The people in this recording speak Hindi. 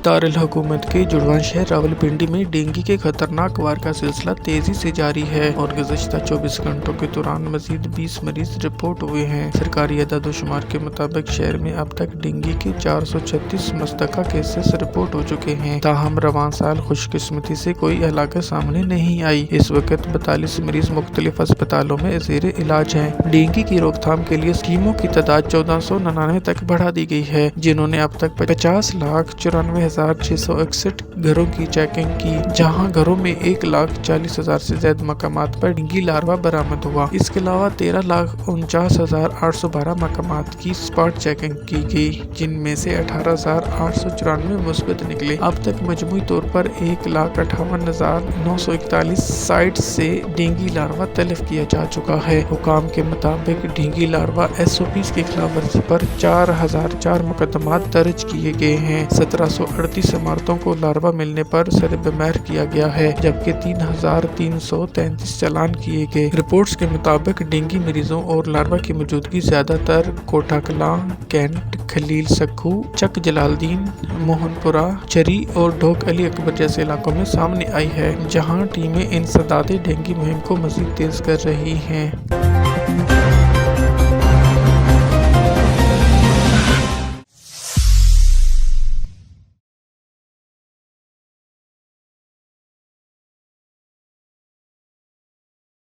दारुल हुकूमत के जुड़वां शहर रावलपिंडी में डेंगू के खतरनाक वार का सिलसिला तेजी से जारी है और गुज़श्ता 24 घंटों के दौरान मजीद 20 मरीज रिपोर्ट हुए हैं। सरकारी अदाद-ओ-शुमार के मुताबिक शहर में अब तक डेंगू के 436 मुस्तका केसेस रिपोर्ट हो चुके हैं। ताहम रवां साल खुशकिस्मती से कोई इलाका सामने नहीं आई। इस वक्त 42 मरीज मुख्तलिफ अस्पतालों में ज़ेर इलाज हैं। डेंगू की रोकथाम के लिए स्कीमों की तादाद 1499 तक बढ़ा दी गई है, जिन्होंने अब तक 50,94,661 घरों की चेकिंग की, जहां घरों में 1,40,000 से ज्यादा मकामात पर डेंगू लार्वा बरामद हुआ। इसके अलावा 13,49,812 मकामात की स्पॉट चेकिंग की गई, जिनमें से 18,894 मुस्बत निकले। अब तक मजमूई तौर पर 1,58,941 साइट से डेंगू लार्वा तलब किया जा चुका है। हुकाम के मुताबिक डेंगू लार्वा SOPs की खिलाफ वर्जी पर 4,004 मुकदमात दर्ज किए गए हैं। 1738 इमारतों को लार्वा मिलने पर सरबमहर किया गया है, जबकि 3,333 चालान किए गए। रिपोर्ट्स के मुताबिक डेंगू मरीजों और लार्वा की मौजूदगी ज्यादातर कोटा कलां, कैंट, खलील सक्खू, चक जलालुद्दीन, मोहनपुरा, चरी और ढोक अली अकबर जैसे इलाकों में सामने आई है, जहां टीमें इंसदादे डेंगू मुहिम को मजीद तेज कर रही हैं।